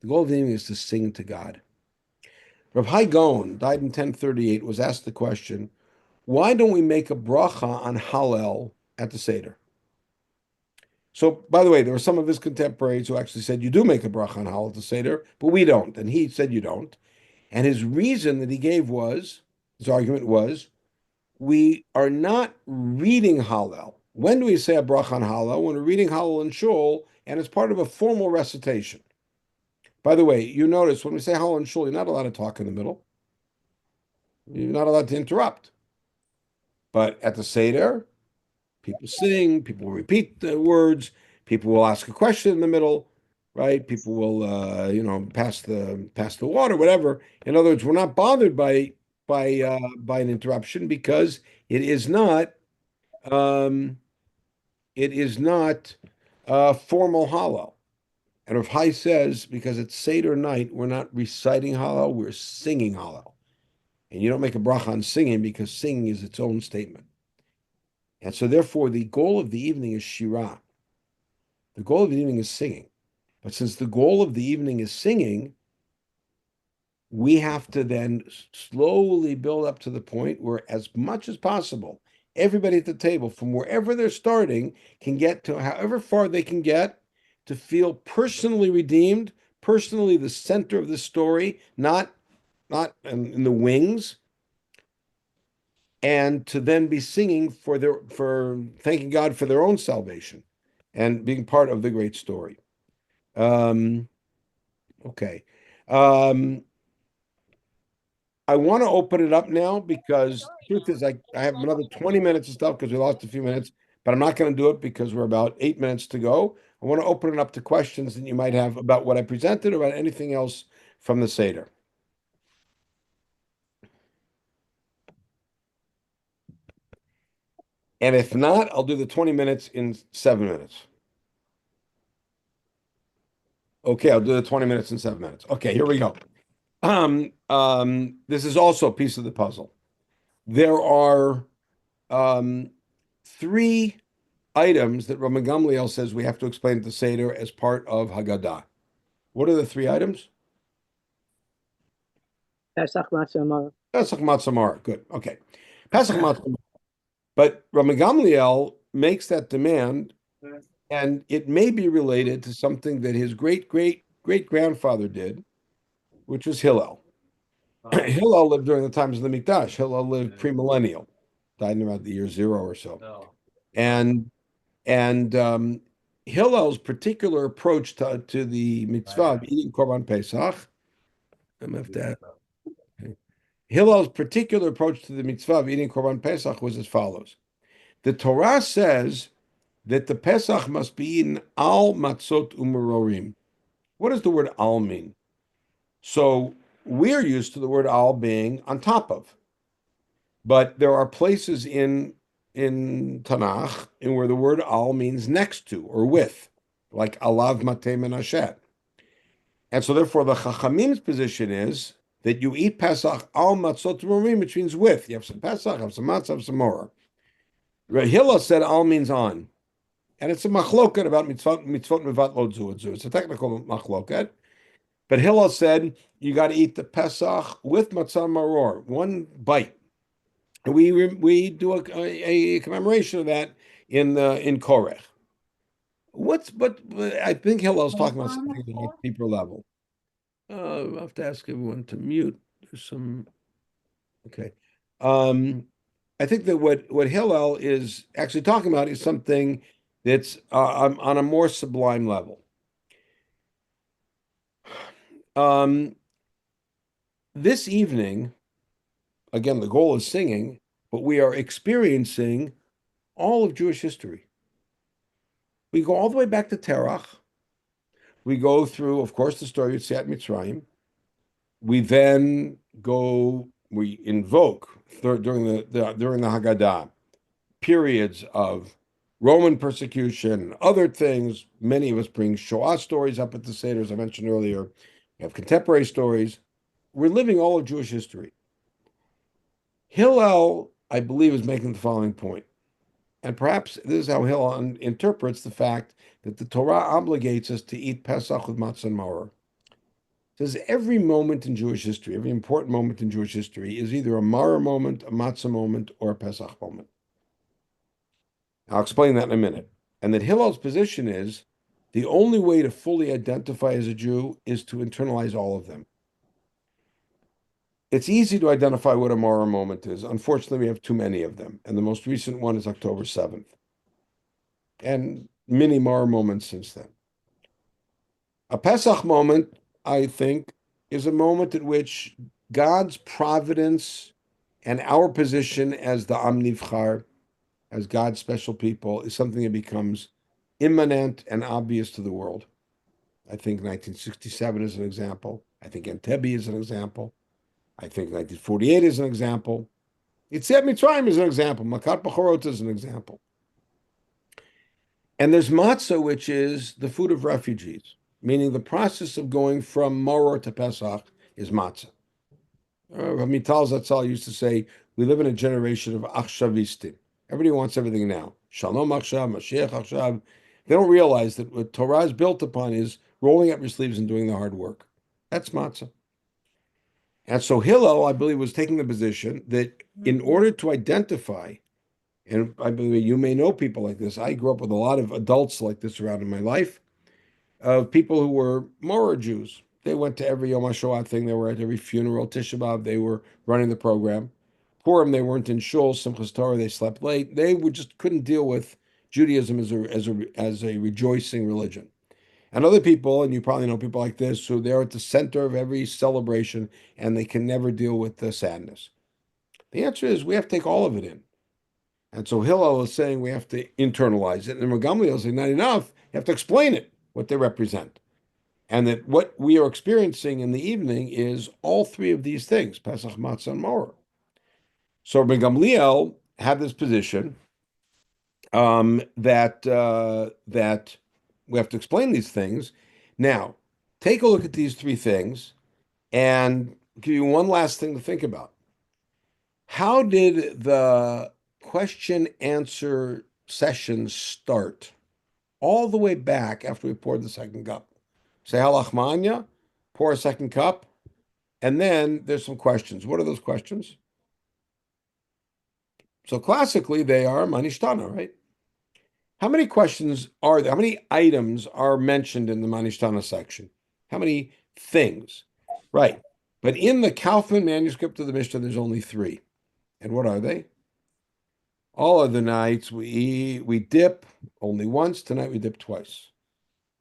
the goal of the evening is to sing to God. Rav Hai Gaon, died in 1038, was asked the question, why don't we make a bracha on Hallel at the Seder? So, by the way, there were some of his contemporaries who actually said you do make a bracha on Hallel at the Seder, but we don't. And he said you don't. And his reason that he gave was, his argument was, we are not reading Hallel. When do we say a bracha on Hallel? When we're reading Hallel in Shul, and it's part of a formal recitation. By the way, you notice when we say Hallel in Shul, you're not allowed to talk in the middle. You're not allowed to interrupt. But at the Seder, people sing, people repeat the words, people will ask a question in the middle, right? People will, pass the water, whatever. In other words, we're not bothered by an interruption because it is not formal Hallel. And Rav Hai says, because it's Seder night, we're not reciting Hallel, we're singing Hallel. And you don't make a bracha on singing because singing is its own statement. And so therefore, the goal of the evening is Shirah. The goal of the evening is singing. But since the goal of the evening is singing, we have to then slowly build up to the point where, as much as possible, everybody at the table, from wherever they're starting, can get to however far they can get to feel personally redeemed, personally the center of the story, not in the wings, and to then be singing for thanking God for their own salvation and being part of the great story. Okay. I want to open it up now because the truth is I have another 20 minutes of stuff because we lost a few minutes, but I'm not going to do it because we're about 8 minutes to go. I want to open it up to questions that you might have about what I presented or about anything else from the Seder. And if not, I'll do the 20 minutes in 7 minutes. Okay, I'll do the 20 minutes in 7 minutes. Okay, here we go. This is also a piece of the puzzle. There are 3 items that Rabbi Gamliel says we have to explain to Seder as part of Haggadah. What are the 3 items? Pesach Matzah Mara. Pesach Matzah Mara. Good. Okay. Pesach Matzah Mara. But Rabbi Gamliel makes that demand, and it may be related to something that his great-great-great-grandfather did, which was Hillel. Hillel lived during the times of the Mikdash. Hillel lived premillennial, died in around the year 0 or so. And Hillel's particular approach to the mitzvah of eating Korban Pesach, Hillel's particular approach to the mitzvah of eating Korban Pesach was as follows. The Torah says that the Pesach must be eaten al matzot umerorim. What does the word al mean? So we're used to the word al being on top of. But there are places in Tanakh in where the word al means next to or with, like alav mateh menashet. And so therefore the Chachamim's position is that you eat Pesach al matzot umerorim, which means with. You have some Pesach, have some matzah, have some more. Hillel said al means on. And it's a machloket about mitzvot mevat lo zu. It's a technical machloket. But Hillel said you got to eat the Pesach with matzah maror, one bite. And we do a commemoration of that in Korech. But I think Hillel's talking about something at a deeper level. I'll have to ask everyone to mute. There's some okay. I think that what Hillel is actually talking about is something that's on a more sublime level. This evening, again, the goal is singing, but we are experiencing all of Jewish history. We go all the way back to Terach. We go through, of course, the story of Yetziat Mitzrayim. We then we invoke during the Haggadah periods of Roman persecution, other things. Many of us bring Shoah stories up at the Seder, as I mentioned earlier. We have contemporary stories. We're living all of Jewish history. Hillel, I believe, is making the following point. And perhaps this is how Hillel interprets the fact that the Torah obligates us to eat Pesach with matzah and maror. It says every moment in Jewish history, every important moment in Jewish history is either a maror moment, a matzah moment, or a Pesach moment. I'll explain that in a minute. And that Hillel's position is the only way to fully identify as a Jew is to internalize all of them. It's easy to identify what a maror moment is. Unfortunately, we have too many of them. And the most recent one is October 7th. And many maror moments since then. A Pesach moment, I think, is a moment at which God's providence and our position as the Am Nivchar, as God's special people, is something that becomes immanent and obvious to the world. I think 1967 is an example. I think Entebbe is an example. I think 1948 is an example. Yetziat Mitzrayim is an example. Makat Bechorot is an example. And there's matzah, which is the food of refugees, meaning the process of going from Maror to Pesach is matzah. Rabbi Zatzal used to say, we live in a generation of achshavistim. Everybody wants everything now. Shalom achshav, Mashiach achshav. They don't realize that what Torah is built upon is rolling up your sleeves and doing the hard work. That's matzah. And so Hillel, I believe, was taking the position that in order to identify, and I believe you may know people like this. I grew up with a lot of adults like this around in my life, of people who were Maror Jews. They went to every Yom HaShoah thing. They were at every funeral, Tisha B'Av. They were running the program. Purim, they weren't in shul. Simchas Torah, they slept late. They just couldn't deal with Judaism as a rejoicing religion. And other people, and you probably know people like this, who they're at the center of every celebration and they can never deal with the sadness. The answer is we have to take all of it in. And so Hillel is saying we have to internalize it. And Gamliel is saying not enough, you have to explain it, what they represent. And that what we are experiencing in the evening is all three of these things, Pesach, Matzah, and Maror. So Rabbi Gamliel had this position that we have to explain these things. Now, take a look at these three things and give you one last thing to think about. How did the question answer session start? All the way back after we poured the second cup. Say halachmanya, pour a second cup, and then there's some questions. What are those questions? So classically, they are manishtana, right? How many questions are there? How many items are mentioned in the manishtana section? How many things? Right. But in the Kaufman manuscript of the Mishnah, there's only three. And what are they? All other nights we dip only once. Tonight we dip twice.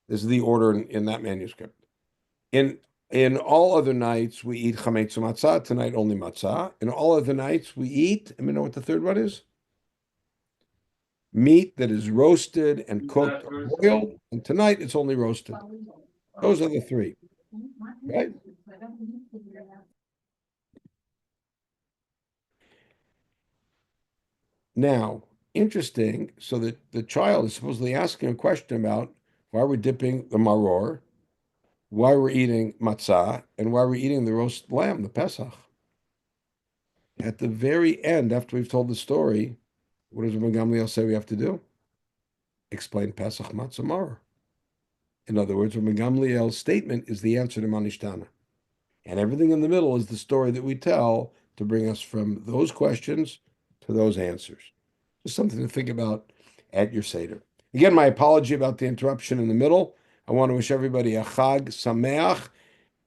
This is the order in that manuscript. In all other nights we eat chametz matzah. Tonight only matzah. In all other nights we eat. And we know what the third one is? Meat that is roasted and cooked or boiled. And tonight it's only roasted. Those are the three. Right? Now, interesting, so that the child is supposedly asking a question about why we're dipping the maror, why we're eating matzah, and why we're eating the roast lamb, the Pesach. At the very end, after we've told the story, what does Rabbi Gamliel say we have to do? Explain Pesach, matzah, maror. In other words, Rabbi Gamliel's statement is the answer to Manishtana. And everything in the middle is the story that we tell to bring us from those questions to those answers. Just something to think about at your Seder. Again, my apology about the interruption in the middle. I want to wish everybody a Chag Sameach.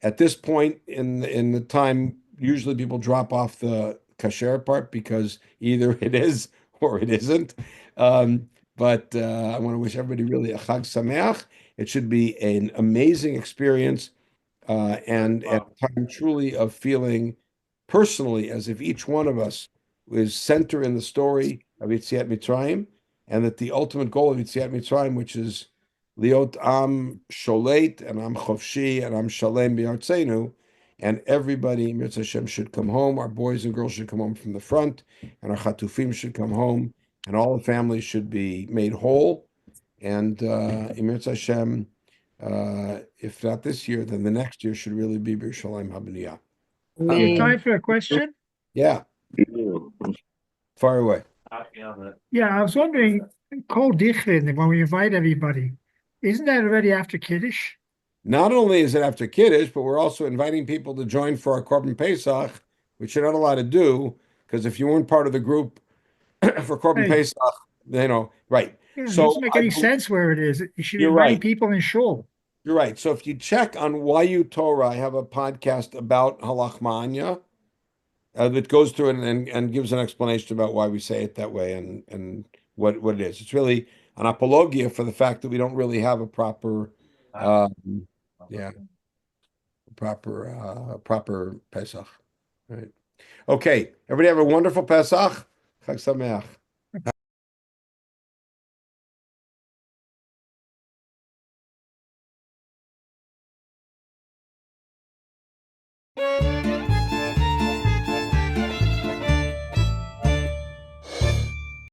At this point in the time, usually people drop off the kasher part because either it is or it isn't. But I want to wish everybody really a Chag Sameach. It should be an amazing experience. And at a time truly of feeling personally as if each one of us is center in the story of Yetziat Mitzrayim, and that the ultimate goal of Yetziat Mitzrayim, which is Liot Am Sholet and Am Chovshi and Am Shalem B'Artzenu, and everybody, Mirz Hashem, should come home. Our boys and girls should come home from the front, and our Chatufim should come home, and all the families should be made whole. And Mirz Hashem, if not this year, then the next year should really be B'Shalayim Habaniyah. Time for a question? Yeah. Far away. Yeah, I was wondering, Kol Dichrin, when we invite everybody, isn't that already after Kiddush? Not only is it after Kiddush, but we're also inviting people to join for our Korban Pesach, which you're not allowed to do, because if you weren't part of the group for Korban Pesach, right. Yeah, it So doesn't make any sense where it is. You should You're invite right. people in shul. You're right. So if you check on YU Torah, I have a podcast about Halachmanya that goes through it and gives an explanation about why we say it that way and what it is. It's really an apologia for the fact that we don't really have a proper, proper Pesach. Right. Okay. Everybody have a wonderful Pesach. Chag Sameach.